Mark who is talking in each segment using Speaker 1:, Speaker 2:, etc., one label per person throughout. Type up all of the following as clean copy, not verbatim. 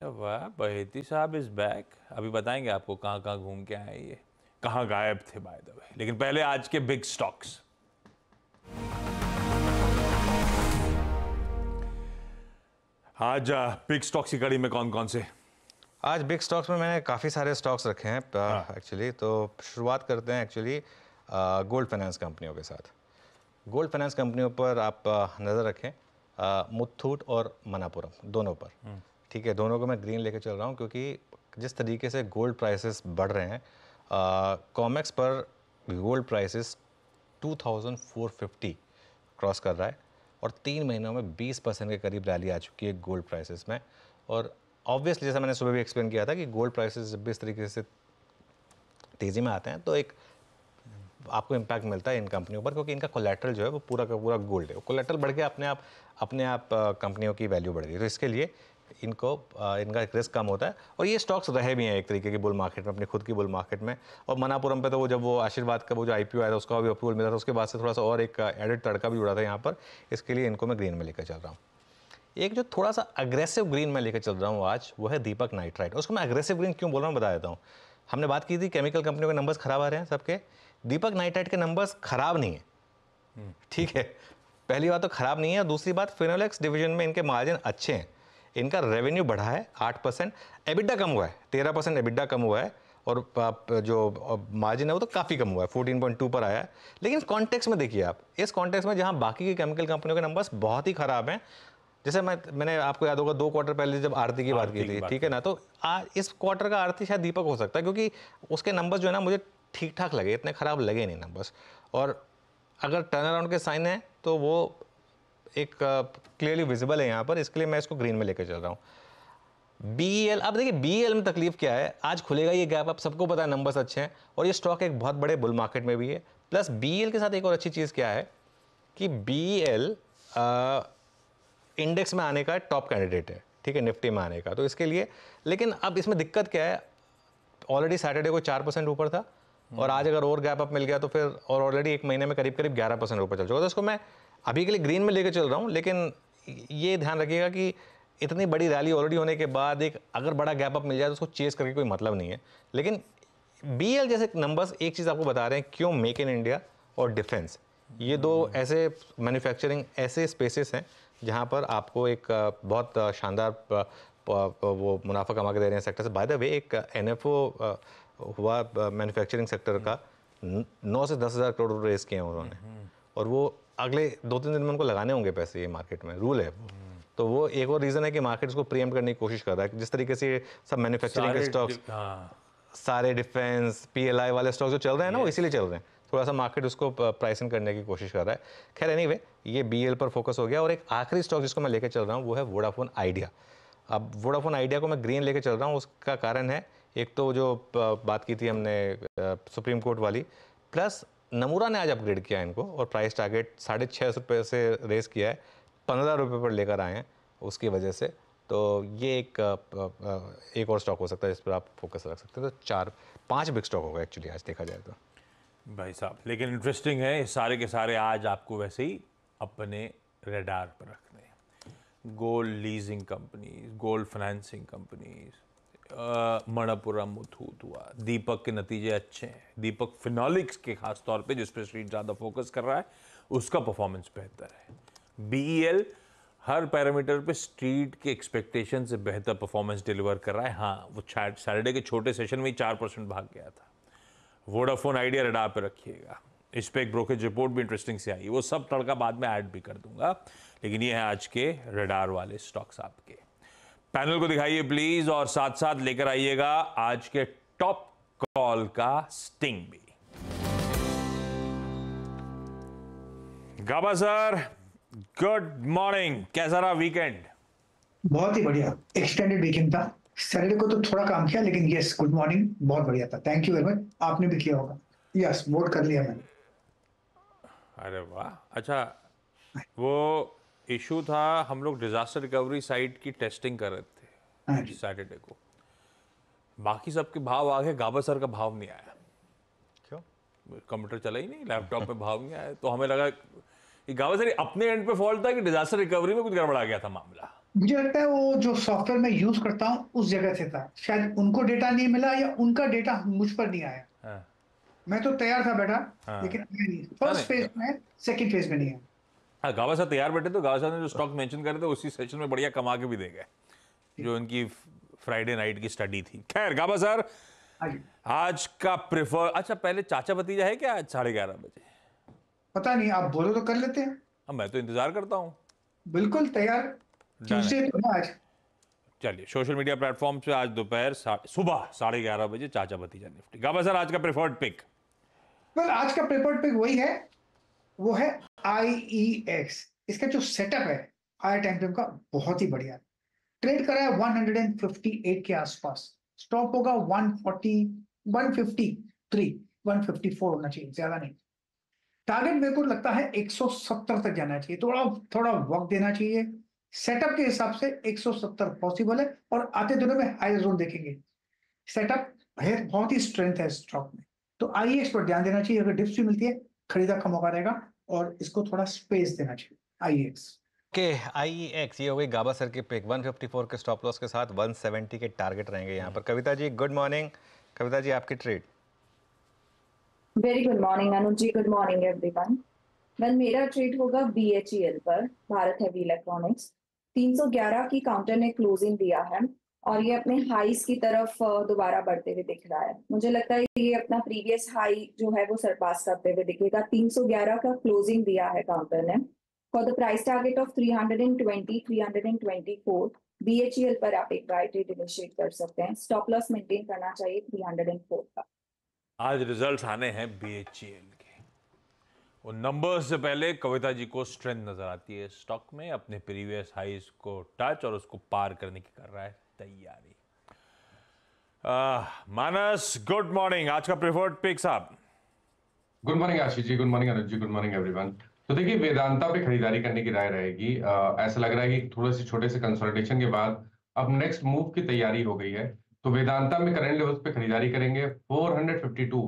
Speaker 1: वाह, बहेती साहब is back. अभी बताएंगे आपको कहाँ कहाँ घूम के आए ये, कहाँ गायब थे बाय द वे। लेकिन पहले आज के बिग स्टॉक्स। आज बिग स्टॉक्स की कड़ी में कौन कौन से?
Speaker 2: आज बिग स्टॉक्स में मैंने काफ़ी सारे स्टॉक्स रखे हैं
Speaker 1: हाँ,
Speaker 2: एक्चुअली। तो शुरुआत करते हैं एक्चुअली गोल्ड फाइनेंस कंपनियों के साथ। गोल्ड फाइनेंस कंपनियों पर आप नज़र रखें, मुथूट और मनापुरम दोनों पर। ठीक है, दोनों को मैं ग्रीन लेके चल रहा हूँ क्योंकि जिस तरीके से गोल्ड प्राइसेस बढ़ रहे हैं, कॉमेक्स पर गोल्ड प्राइसेस 2450 क्रॉस कर रहा है और 3 महीनों में 20% के करीब रैली आ चुकी है गोल्ड प्राइसेस में। और ऑब्वियसली जैसा मैंने सुबह भी एक्सप्लेन किया था कि गोल्ड प्राइसेस जब भी इस तरीके से तेज़ी में आते हैं तो एक आपको इम्पैक्ट मिलता है इन कंपनियों पर, क्योंकि इनका कोलेट्रल जो है वो पूरा का पूरा गोल्ड है। कोलेट्रल बढ़ के अपने आप कंपनियों की वैल्यू बढ़ गई, तो इसके लिए इनको इनका एक रिस्क कम होता है। और ये स्टॉक्स रहे भी हैं एक तरीके की बुल मार्केट में, अपनी खुद की बुल मार्केट में। और मनापुरम पे तो वो जब वो आशीर्वाद का वो जो IPO आया था उसका भी अप्रूवल मिला था, उसके बाद से थोड़ा सा और एक एडिड तड़का भी जुड़ा था यहाँ पर। इसके लिए इनको मैं ग्रीन में लेकर चल रहा हूँ। एक जो थोड़ा सा अग्रेसिव ग्रीन में लेकर चल रहा हूँ आज, वो है दीपक नाइट्राइट। उसको मैं अग्रेसिव ग्रीन क्यों बोल रहा हूँ बता देता हूँ। हमने बात की थी केमिकल कंपनियों के नंबर्स खराब आ रहे हैं सबके, दीपक नाइट्राइट के नंबर्स खराब नहीं है। ठीक है, पहली बात तो खराब नहीं है, और दूसरी बात फिनोलेक्स डिवीजन में इनके मार्जिन अच्छे हैं। इनका रेवेन्यू बढ़ा है 8%, एबिडा कम हुआ है 13%, एबिडा कम हुआ है, और जो मार्जिन है वो तो काफ़ी कम हुआ है, 14.2 पर आया है। लेकिन कॉन्टेक्स्ट में देखिए आप, इस कॉन्टेक्स्ट में जहां बाकी की केमिकल कंपनियों के नंबर्स बहुत ही खराब हैं, जैसे मैंने आपको याद होगा 2 क्वार्टर पहले जब आरती की बात की थी, ठीक है ना, तो इस क्वार्टर का आरती शायद दीपक हो सकता है, क्योंकि उसके नंबर्स जो है ना मुझे ठीक ठाक लगे, इतने खराब लगे नहीं नंबर्स। और अगर टर्न अराउंड के साइन है तो वो एक क्लियरली विजिबल है यहाँ पर, इसके लिए मैं इसको ग्रीन में लेकर चल रहा हूँ। BEL, अब देखिए BEL में तकलीफ क्या है, आज खुलेगा ये गैप, अब सबको पता है नंबर्स अच्छे हैं और ये स्टॉक एक बहुत बड़े बुल मार्केट में भी है। प्लस BEL के साथ एक और अच्छी चीज़ क्या है कि BEL इंडेक्स में आने का टॉप कैंडिडेट है, ठीक है, निफ्टी में आने का, तो इसके लिए। लेकिन अब इसमें दिक्कत क्या है, ऑलरेडी सैटरडे को 4% ऊपर था, और आज अगर और गैप अप मिल गया तो फिर, और ऑलरेडी एक महीने में करीब करीब 11% ऊपर चल चुका, तो इसको मैं अभी के लिए ग्रीन में लेकर चल रहा हूँ। लेकिन ये ध्यान रखिएगा कि इतनी बड़ी रैली ऑलरेडी होने के बाद एक अगर बड़ा गैप अप मिल जाए तो उसको चेस करके कोई मतलब नहीं है। लेकिन BEL जैसे नंबर्स एक चीज़ आपको बता रहे हैं क्यों, मेक इन इंडिया और डिफेंस, ये दो ऐसे मैन्युफैक्चरिंग ऐसे स्पेसेस हैं जहाँ पर आपको एक बहुत शानदार वो मुनाफा कमा के दे रहे हैं सेक्टर से। बाय द वे, एक NFO हुआ मैन्युफैक्चरिंग सेक्टर का, 9 से 10 हज़ार करोड़ रेस किए हैं उन्होंने, और वो अगले 2-3 दिन में उनको लगाने होंगे पैसे, ये मार्केट में रूल है वो। तो वो एक और रीज़न है कि मार्केट उसको प्रीएम्प्ट करने की कोशिश कर रहा है, जिस तरीके से सब मैन्युफैक्चरिंग के स्टॉक्स, सारे डिफेंस PLI वाले स्टॉक्स जो चल रहे हैं ना, वो इसीलिए चल रहे हैं। थोड़ा सा मार्केट उसको प्राइसिंग करने की कोशिश कर रहा है। खैर एनीवे, ये BEL पर फोकस हो गया। और एक आखिरी स्टॉक जिसको मैं लेकर चल रहा हूँ वो है वोडाफोन आइडिया। अब वोडाफोन आइडिया को मैं ग्रीन लेके चल रहा हूँ, उसका कारण है, एक तो जो बात की थी हमने सुप्रीम कोर्ट वाली, प्लस नमूरा ने आज अपग्रेड किया इनको और प्राइस टारगेट 650 से रेस किया है, 15 रुपये पर लेकर आए हैं उसकी वजह से। तो ये एक और स्टॉक हो सकता है जिस पर आप फोकस रख सकते हैं। तो 4-5 बिग स्टॉक होगा एक्चुअली आज देखा जाए तो।
Speaker 1: भाई साहब, लेकिन इंटरेस्टिंग है, ये सारे के सारे आज आपको वैसे ही अपने रेडार पर रखने हैं। Gold leasing companies, gold financing companies, Manappuram, Muthoot हुआ, दीपक के नतीजे अच्छे हैं। दीपक फिनोलिक्स के खास तौर पे, जिस पे स्ट्रीट ज़्यादा फोकस कर रहा है, उसका परफॉर्मेंस बेहतर है। BEL हर पैरामीटर पे स्ट्रीट के एक्सपेक्टेशन से बेहतर परफॉर्मेंस डिलीवर कर रहा है। हाँ, वो सैटरडे के छोटे सेशन में ही 4% भाग गया था। वोडाफोन आइडिया रडार पे रखिएगा, इस पे एक ब्रोकरेज रिपोर्ट भी इंटरेस्टिंग से आई, वो सब तड़का बाद में ऐड भी कर दूंगा। लेकिन ये है आज के रडार वाले स्टॉक्स आपके। पैनल को दिखाइए प्लीज, और साथ साथ लेकर आइएगा आज के टॉप कॉल का स्टिंग भी। गाबा सर, गुड मॉर्निंग, कैसा रहा वीकेंड?
Speaker 3: बहुत ही बढ़िया, एक्सटेंडेड वीकेंड था। सैटरडे को तो थोड़ा काम किया, लेकिन यस, गुड मॉर्निंग, बहुत बढ़िया था। Thank you very much. आपने भी किया होगा? यस, वोट कर लिया मैंने।
Speaker 1: अरे वाह, अच्छा, वो इशू था, हम लोग डिजास्टर रिकवरी साइट की टेस्टिंग कर रहे
Speaker 3: हाँ
Speaker 1: थे
Speaker 3: जी।
Speaker 1: सैटरडे को, बाकी सबके भाव आ गए, गाबा सर का भाव नहीं आया।
Speaker 2: क्यों?
Speaker 1: कंप्यूटर चला ही नहीं, लैपटॉप में भाव नहीं आया, तो हमें लगा कि गाबा सर अपने एंड पे फॉल्ट था कि डिजास्टर रिकवरी में कुछ गड़बड़ा गया था मामला।
Speaker 3: मुझे लगता है वो जो सॉफ्टवेयर मैं यूज करता हूँ उस जगह से था, शायद उनको डेटा नहीं मिला या उनका डेटा मुझ पर नहीं आया।
Speaker 1: हाँ
Speaker 3: मैं तो तैयार था बेटा,
Speaker 1: हाँ
Speaker 3: लेकिन आया नहीं।
Speaker 1: हाँ,
Speaker 3: फर्स्ट
Speaker 1: नहीं
Speaker 3: फेज में, सेकंड फेज में नहीं आया।
Speaker 1: हाँ, गावा साहब तैयार बैठे तो गावा साहब ने जो स्टॉक मेंशन करे थे उसी सेशन में बढ़िया कमा के भी दे गए, जो इनकी फ्राइडे नाइट की स्टडी थी। खैर गावा सर,
Speaker 3: हाँ जी।
Speaker 1: आज का प्रेफर, अच्छा पहले चाचा भतीजा है क्या आज 11:30 बजे?
Speaker 3: पता नहीं, आप बोलो तो कर लेते हैं।
Speaker 1: अब मैं तो इंतजार करता हूँ।
Speaker 3: बिल्कुल तैयार।
Speaker 1: डन है।
Speaker 3: ट्यूसडे तो है आज।
Speaker 1: चलिए सोशल मीडिया प्लेटफॉर्म पे आज सुबह 11:30 बजे चाचा भतीजा निफ्टी। गावा सर आज का प्रेफर्ड पिक?
Speaker 3: वेल, आज का पेपर पिक वही है, वो है IEX। इसका जो सेटअप है हायर टाइम फ्रेम का, बहुत ही बढ़िया है। ट्रेड करा है 158 के आसपास। स्टॉप होगा 140, 153, 154 होना चाहिए, ज्यादा नहीं। टारगेट मेरे को लगता है 170 तक जाना चाहिए, थोड़ा थोड़ा वक्त देना चाहिए। सेटअप के हिसाब से 170 पॉसिबल है, और आते दिनों में हाई जोन देखेंगे। सेटअप है, बहुत ही स्ट्रेंथ है स्टॉक में। तो IEX पर ध्यान देना चाहिए, अगर डिप्स भी मिलती है खरीदा का मौका रहेगा, और इसको थोड़ा स्पेस देना चाहिए IEX।
Speaker 2: के IEX ये हो गई गाबा सर की पिक। 154 के स्टॉप लॉस के साथ 170 के टारगेट रहेंगे यहाँ पर। Kavita ji good morning. कविता जी आपकी ट्रेड?
Speaker 4: वेरी गुड मॉर्निंग अनुज ji, good morning everyone. Well, मेरा ट्रेड होगा BHEL पर, भारत हेवी इलेक्ट्रॉनिक्स। 311 की काउंटर ने क्लोजिंग दिया है और ये अपने हाईस की तरफ दोबारा बढ़ते हुए दिख रहा है। मुझे लगता है ये अपना प्रीवियस हाई जो है वो सरपास करते हुए दिखेगा। 311 का क्लोजिंग दिया है काउंटर ने। For the price target of 320, 324 BHEL पर आप एक बाय ट्रेड इनिशिएट कर सकते हैं। स्टॉप लॉस मेंटेन करना चाहिए 304 का।
Speaker 1: आज रिजल्ट्स आने हैं BHEL के। वो नंबर्स से पहले कविता जी को स्ट्रेंथ नजर आती है स्टॉक में, अपने प्रीवियस हाईज को टच और उसको पार करने की कर रहा है तैयारी। मानस गुड मॉर्निंग, आज का प्रेफर्ड पिक साहब?
Speaker 5: Good morning Ashish ji, good morning अनुज जी, गुड मॉर्निंग एवरीवन। तो देखिए वेदांता पे खरीदारी करने की राय रहेगी। ऐसा लग रहा है कि थोड़े से छोटे से कंसोलिडेशन के बाद अब नेक्स्ट मूव की तैयारी हो गई है। तो वेदांता में करंट लेवल्स पे खरीदारी करेंगे। 452,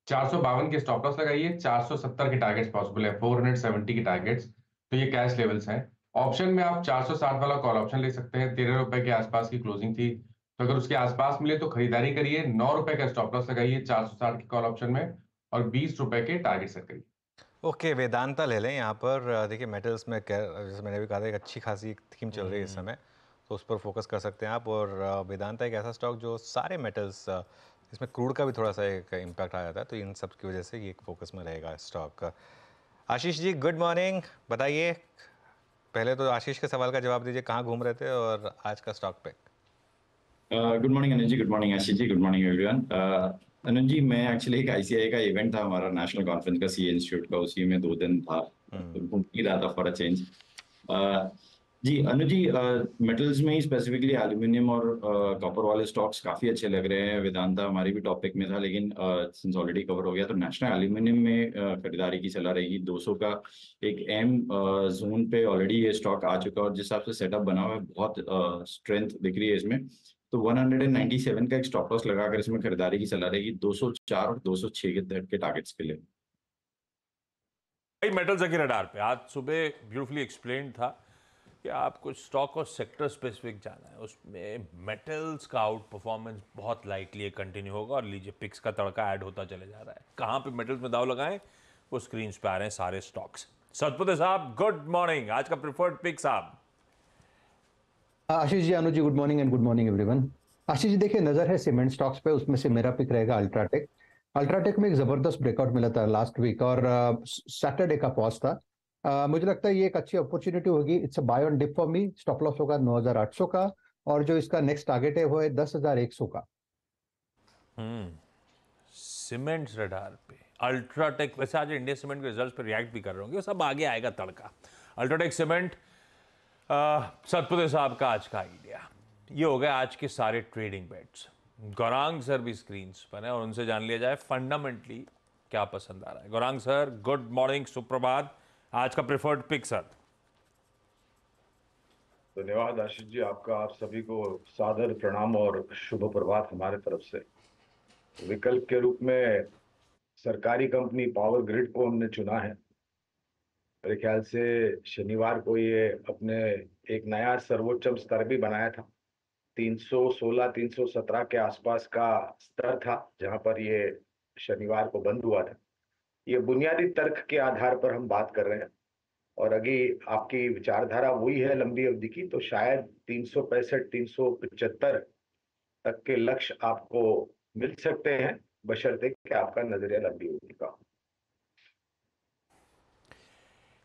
Speaker 5: 452 के स्टॉप लॉस लगाइए। 470 के टारगेट्स पॉसिबल है, 470 के टारगेट्स। तो ये कैश लेवल्स हैं। ऑप्शन में आप 460 वाला कॉल ऑप्शन ले सकते हैं। 13 रुपए के आसपास की क्लोजिंग थी, तो अगर उसके आसपास मिले तो खरीदारी करिए। 9 रुपए का स्टॉप लॉस लगाइए 460 के कॉल ऑप्शन में, और 20 रुपए के टारगेट सेट करिए।
Speaker 2: ओके वेदांता ले लें यहाँ पर। देखिए मेटल्स में जैसे मैंने भी कहा था, एक अच्छी खासी थीम चल रही है इस समय, तो उस पर फोकस कर सकते हैं आप। और वेदांता एक ऐसा स्टॉक जो सारे मेटल्स, इसमें क्रूड का भी थोड़ा सा एक इम्पैक्ट आ जाता है, तो इन सब की वजह से ये एक फोकस में रहेगा stock. Ashish ji good morning, बताइए। पहले तो आशीष के सवाल का जवाब दीजिए, कहाँ घूम रहे थे और आज का स्टॉक पिक?
Speaker 6: गुड मॉर्निंग अनुज ji, good morning Ashish ji, good morning everyone. अनुज जी, मैं एक्चुअली एक ICI का इवेंट था हमारा नेशनल कॉन्फ्रेंस का, CA इंस्टीट्यूट का, उसी में 2 दिन था, तो घूम ही रहा था फॉर अ चेंज। जी अनुज जी, मेटल्स में ही स्पेसिफिकली एल्यूमिनियम और कॉपर वाले स्टॉक्स काफी अच्छे लग रहे हैं। वेदांता हमारी भी टॉपिक में था, लेकिन सिंस ऑलरेडी कवर हो गया, तो नेशनल एल्यूमिनियम में खरीदारी की सलाह रहेगी। 200 का एक M जोन पे ऑलरेडी ये स्टॉक आ चुका है, और जिस हिसाब से सेटअप बना हुआ है बहुत स्ट्रेंथ दिख रही है इसमें। तो 197 का एक स्टॉप लॉस लगाकर इसमें खरीदारी की सलाह रहेगी 204 और 206 के टारगेट्स के लिए।
Speaker 1: भाई मेटल्स की रडार पे आज सुबह ब्यूटीफुली एक्सप्लेन था कि आपको स्टॉक और सेक्टर स्पेसिफिक जाना है, उसमें मेटल्स का आउट परफॉर्मेंस बहुत लाइकली कंटिन्यू होगा। और लीजिए पिक्स का तड़का ऐड होता चले जा रहा है। कहाँ पे मेटल्स में दाव लगाएं वो स्क्रीन पे आ रहे हैं सारे स्टॉक्स। सतपुते साहब गुड मॉर्निंग, आज का प्रेफर्ड पिक साहब?
Speaker 7: Ashish ji, Anuj ji, good morning and good morning everyone. Ashish ji देखिए, नजर है सीमेंट स्टॉक्स पे, उसमें से मेरा पिक रहेगा अल्ट्राटेक। अल्ट्राटेक में एक जबरदस्त ब्रेकआउट मिला था लास्ट वीक, और सैटरडे का पॉज था। मुझे लगता है ये एक अच्छी अपॉर्चुनिटी होगी। It's a buy on dip for me. Stop loss होगा 9,800 का, और जो इसका नेक्स्ट टारगेट है वो है 10,100 का।
Speaker 1: सीमेंट रडार पे अल्ट्राटेक, वैसे आज इंडिया सीमेंट के रिजल्ट्स पे रिएक्ट भी कर रहे होंगे, सब आगे आएगा तड़का। अल्ट्राटेक सीमेंट, सतपुते साहब का आज का आइडिया। ये हो गया आज के सारे ट्रेडिंग बेट्स। गौरांग सर भी स्क्रीन पर है और उनसे जान लिया जाए फंडामेंटली क्या पसंद आ रहा है। गौरांग सर गुड मॉर्निंग, सुप्रभात, आज का प्रेफर्ड पिक सर?
Speaker 8: धन्यवाद आशीष जी, आपका आप सभी को सादर प्रणाम और शुभ प्रभात हमारे तरफ से। विकल्प के रूप में सरकारी कंपनी पावर ग्रिड को हमने चुना है। मेरे ख्याल से शनिवार को ये अपने एक नया सर्वोच्च स्तर भी बनाया था। 316 317 के आसपास का स्तर था जहां पर ये शनिवार को बंद हुआ था। ये बुनियादी तर्क के आधार पर हम बात कर रहे हैं, और अभी आपकी विचारधारा वही है लंबी अवधि की, तो शायद 365 375 तक के लक्ष्य आपको मिल सकते हैं, बशर्ते कि आपका नजरिया लंबी अवधि का हो।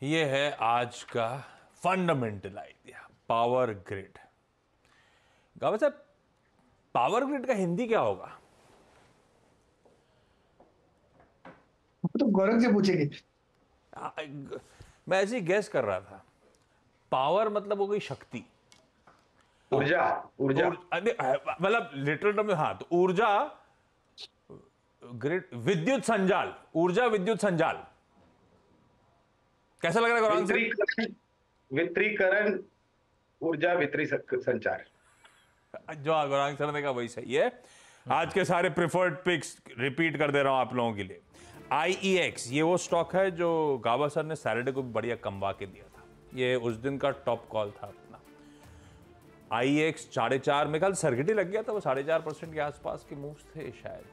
Speaker 1: ये है आज का फंडामेंटल आइडिया, पावर ग्रिड। गावा साहब, पावर ग्रिड का हिंदी क्या होगा?
Speaker 3: तो गौरव से पूछेंगे।
Speaker 1: मैं ऐसे ही गैस कर रहा था। पावर मतलब हो गई शक्ति,
Speaker 8: ऊर्जा। ऊर्जा
Speaker 1: मतलब लिटरल टर्म में, हाँ, तो ऊर्जा ग्रिड, विद्युत संजाल, ऊर्जा विद्युत संजाल। कैसा लग रहा है गौरांग सर?
Speaker 8: वितरीकरण, ऊर्जा वितरी संचार।
Speaker 1: जो गौरांग सर ने कहा वही सही है। आज के सारे प्रिफर्ड पिक्स रिपीट कर दे रहा हूं आप लोगों के लिए। IEX ये वो स्टॉक है जो गाबा सर ने सैटरडे को भी बढ़िया कमवा के दिया था। ये उस दिन का टॉप कॉल था अपना। IEX 4.5 में कल सर्किट ही लग गया था, वो 4.5% के आसपास के मूव्स थे शायद।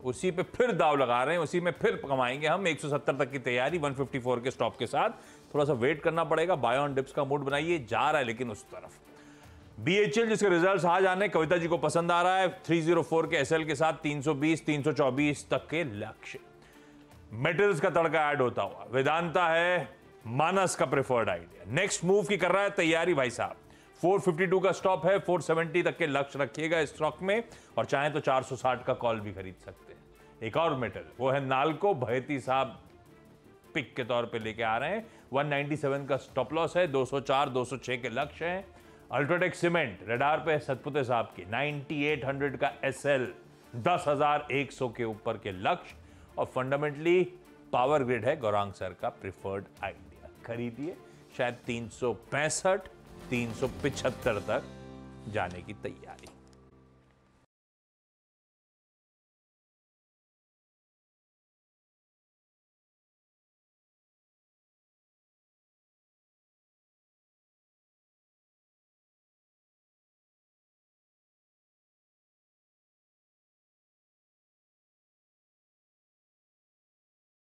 Speaker 1: उसी पे फिर दाव लगा रहे हैं, उसी में फिर कमाएंगे हम। 170 तक की तैयारी 154 के स्टॉप के साथ। थोड़ा सा वेट करना पड़ेगा, बाय ऑन डिप्स का मूड बनाइए, जा रहा है लेकिन उस तरफ। BHL जिसके रिजल्ट्स आ जाने, कविता जी को पसंद आ रहा है। 304 के SL के साथ 320 324 तक के लक्ष्य। मेटल्स का तड़का ऐड होता हुआ वेदांता है मानस का प्रेफर्ड आइडिया। नेक्स्ट मूव की कर रहा है तैयारी भाई साहब। 452 का स्टॉप है, 470 तक के लक्ष्य रखिएगा इस स्टॉक में, और चाहे तो 460 का कॉल भी खरीद सकते हैं। एक और मेटल वो है नालको, भयती साहब पिक के तौर पे लेके आ रहे हैं। 197 का स्टॉप लॉस है, 204 206 के लक्ष्य हैं। अल्ट्राटेक सीमेंट रडार पे सतपुते साहब की 9800 का SL, 10,100 के ऊपर के लक्ष्य, और फंडामेंटली पावर ग्रिड है गौरांग सर का प्रिफर्ड आइडिया। खरीदिए, शायद 365 375 तक जाने की तैयारी।